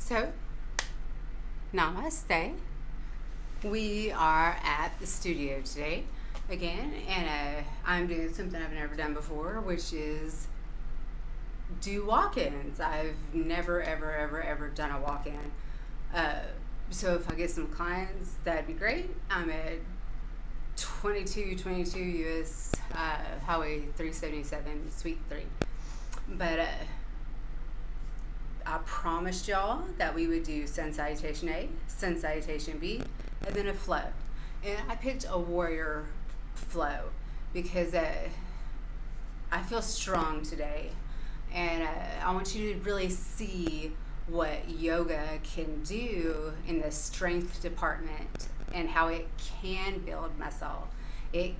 So, namaste. We are at the studio today again, and I'm doing something I've never done before, which is do walk-ins. I've never, ever done a walk-in. So if I get some clients, that'd be great. I'm at 2222 US Highway 377, Suite 3. But I promised y'all that we would do Sun Salutation A, Sun Salutation B, and then a flow. And I picked a warrior flow because I feel strong today. And I want you to really see what yoga can do in the strength department and how it can build muscle. It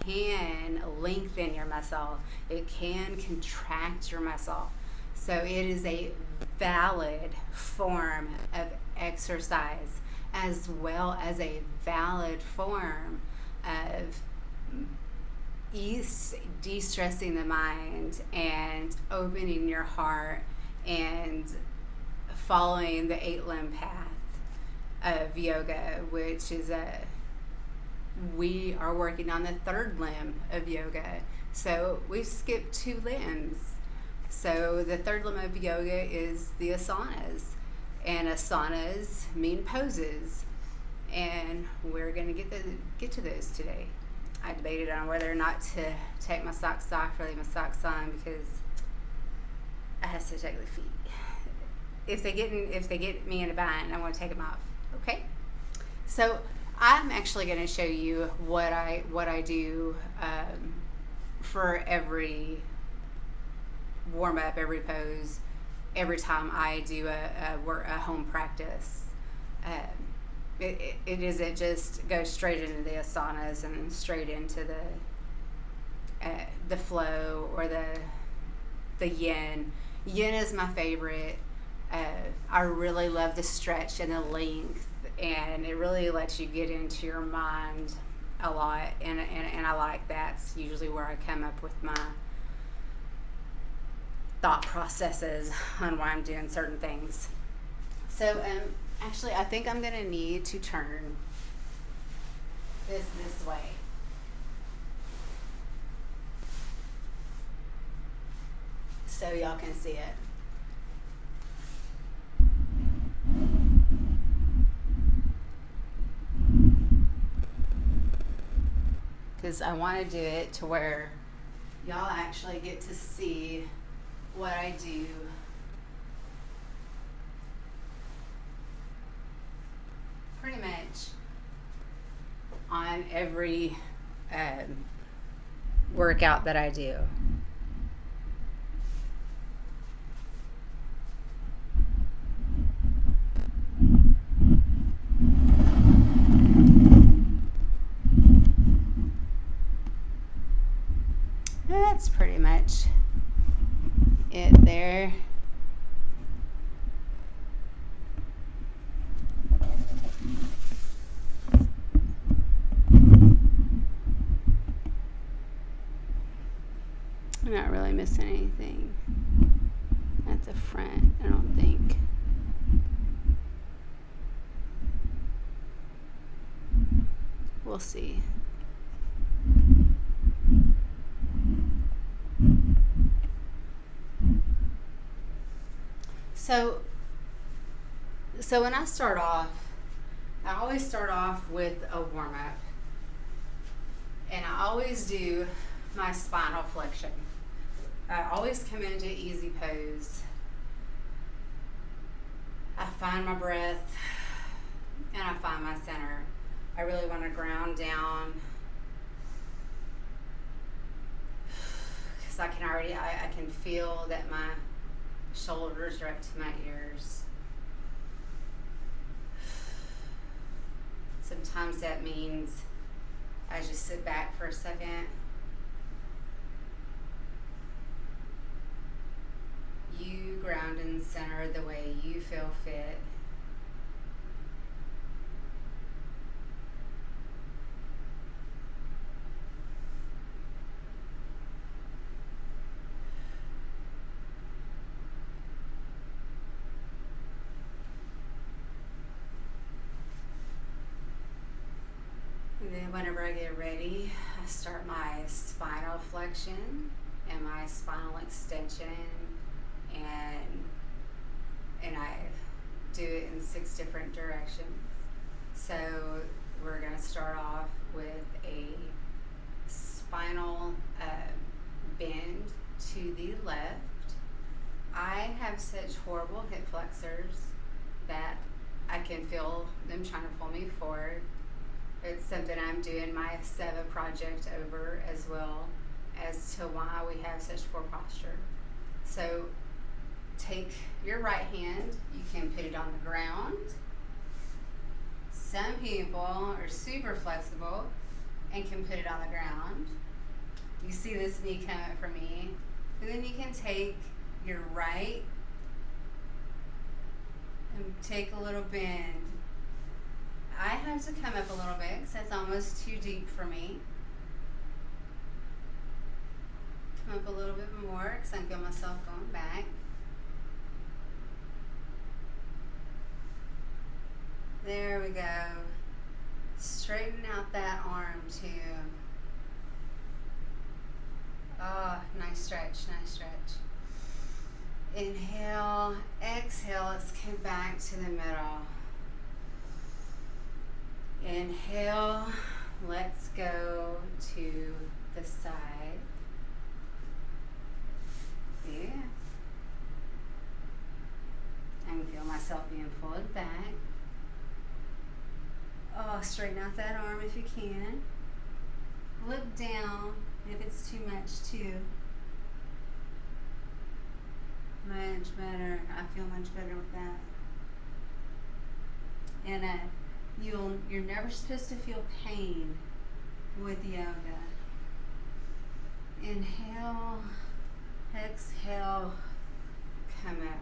can lengthen your muscle. It can contract your muscle. So it is a valid form of exercise as well as a valid form of de-stressing the mind and opening your heart and following the 8-limb path of yoga, which is we are working on the 3rd limb of yoga. So we've skipped 2 limbs. So the 3rd limb of yoga is the asanas, and asanas mean poses, and we're going to get to those today. I debated on whether or not to take my socks off or leave my socks on because I have to take the feet. If they get me in a bind, I want to take them off. Okay. So I'm actually going to show you what I do for every warm up, every pose, every time I do a home practice. It isn't just go straight into the asanas and straight into the flow or the yin. Yin is my favorite. I really love the stretch and the length, and it really lets you get into your mind a lot, and I like that. It's usually where I come up with my thought processes on why I'm doing certain things. So actually I think I'm going to need to turn this way. So y'all can see it. Because I want to do it to where y'all actually get to see what I do pretty much on every workout that I do. That's pretty much it there. I'm not really missing anything at the front, I don't think. We'll see. So when I start off, I always start off with a warm-up, and I always do my spinal flexion. I always come into easy pose. I find my breath, and I find my center. I really want to ground down because I can feel that my shoulders are up to my ears. Sometimes that means I just sit back for a second. You ground and center the way you feel fit. whenever I get ready, I start my spinal flexion and my spinal extension, and I do it in 6 different directions. So we're going to start off with a spinal bend to the left. I have such horrible hip flexors that I can feel them trying to pull me forward. It's something I'm doing my SEVA project over, as well as to why we have such poor posture. So take your right hand, you can put it on the ground. Some people are super flexible and can put it on the ground. You see this knee come up for me, and then you can take your right and take a little bend. I have to come up a little bit because that's almost too deep for me. Come up a little bit more because I feel myself going back. There we go. Straighten out that arm too. Oh, nice stretch, nice stretch. Inhale, exhale, let's come back to the middle. Inhale, let's go to the side. Yeah. I can feel myself being pulled back. Oh, straighten out that arm if you can. Look down if it's too much too. Much better. I feel much better with that. And you're never supposed to feel pain with yoga. Inhale, exhale, come up.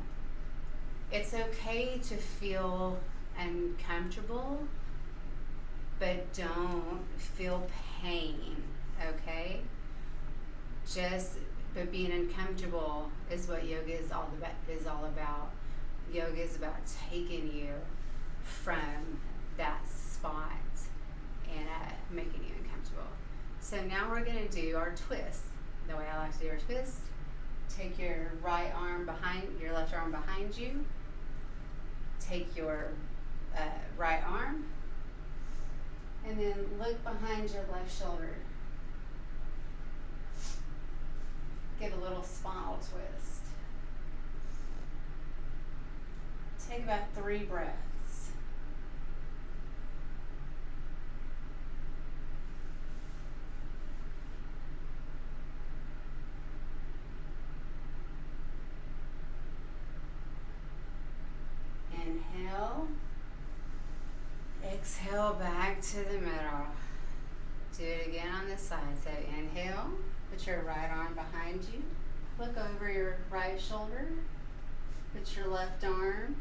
It's okay to feel uncomfortable, but don't feel pain, okay? But being uncomfortable is what yoga is all about. Yoga is about taking you from that spot and making you uncomfortable. So now we're gonna do our twist. The way I like to do our twist, take your right arm behind, your left arm behind you. Take your right arm, and then look behind your left shoulder. Give a little spinal twist. Take about 3 breaths. Inhale. Exhale back to the middle. Do it again on this side. So inhale, put your right arm behind you. Look over your right shoulder. Put your left arm.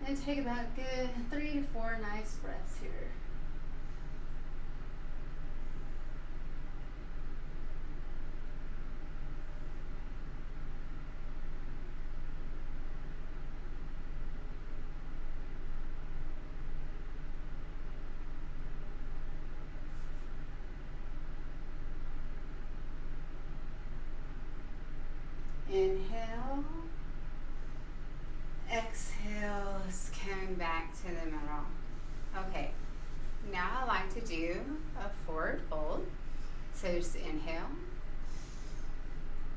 And take about good 3 to 4 nice breaths here. Inhale, exhale, coming back to the middle. Okay, now I like to do a forward fold. So just inhale,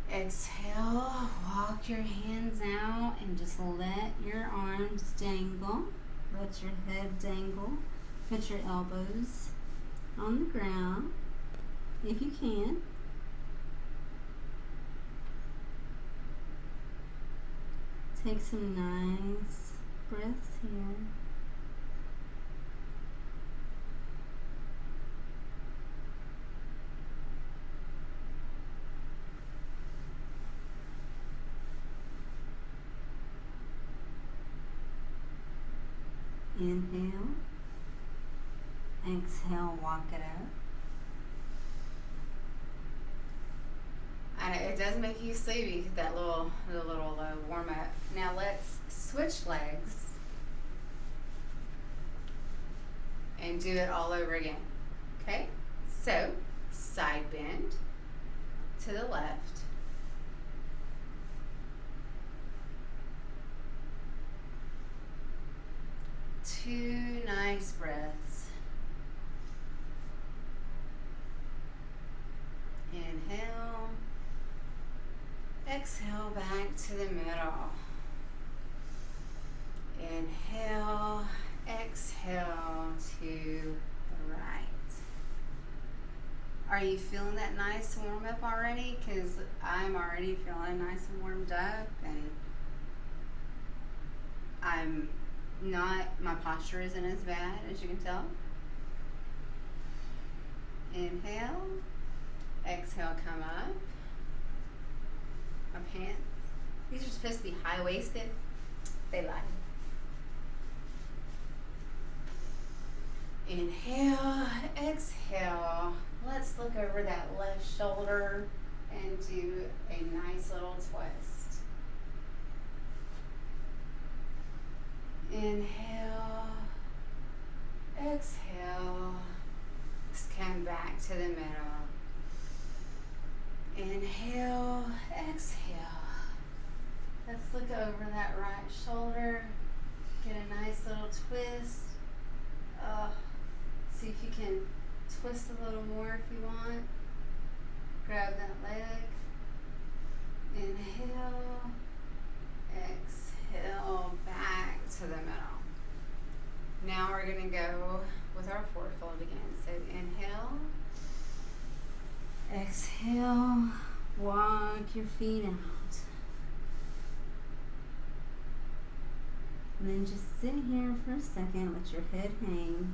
exhale, walk your hands out and just let your arms dangle. Let your head dangle. Put your elbows on the ground if you can. Take some nice breaths here. Inhale, exhale, walk it up. I know it does make you sleepy, that little warm up. Now let's switch legs and do it all over again. Okay, so side bend to the left. Two nice breaths. Inhale. Exhale back to the middle. Inhale. Exhale to the right. Are you feeling that nice warm up already? Because I'm already feeling nice and warmed up, and I'm not, my posture isn't as bad as you can tell. Inhale. Exhale, come up. My pants, these are supposed to be high-waisted. They lie. Inhale, exhale. Let's look over that left shoulder and do a nice little twist. Inhale, exhale. Let's come back to the middle. Inhale, exhale. Let's look over that right shoulder. Get a nice little twist. See if you can twist a little more if you want. Grab that leg. Inhale, exhale, back to the middle. Now we're going to go with our forward fold again. So inhale, exhale, walk your feet out. And then just sit here for a second, let your head hang.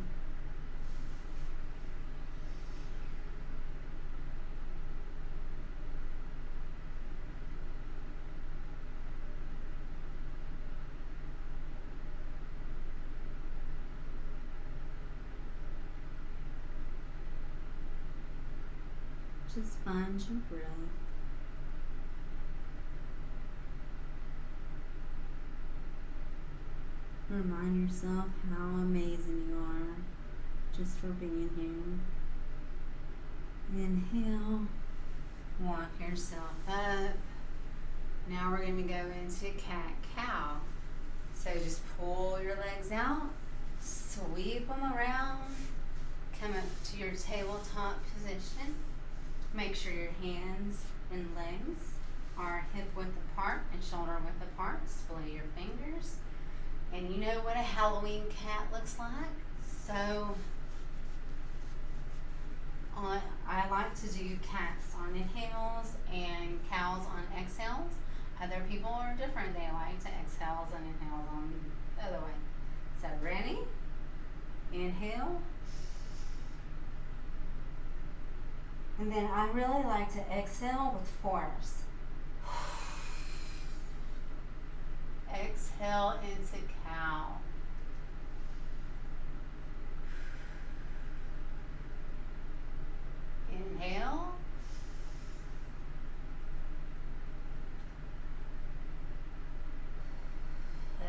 Just find your breath. Remind yourself how amazing you are just for being here. Inhale, walk yourself up. Now we're going to go into cat-cow. So just pull your legs out, sweep them around, come up to your tabletop position. Make sure your hands and legs are hip width apart and shoulder width apart. Splay your fingers. And you know what a Halloween cat looks like? So I like to do cats on inhales and cows on exhales. Other people are different. They like to exhales and inhales on the other way. So ready? Inhale. And then I really like to exhale with force. Exhale into cow. Inhale.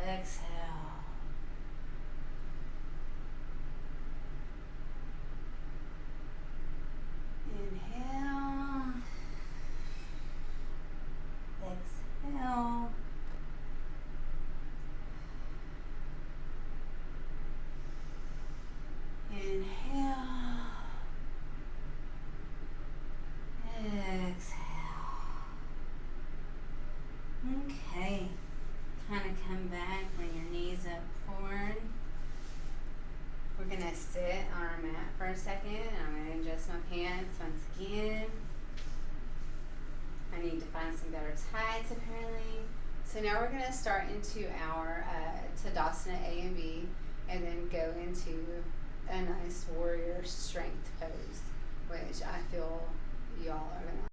Exhale. Inhale. Exhale. Inhale. Exhale. Okay. Kind of come back, bring your knees up forward. We're going to sit on our mat for a second. I'm going to adjust my pants once again. I need to find some better tights apparently. So now we're going to start into our Tadasana A and B, and then go into a nice warrior strength pose, which I feel y'all are going to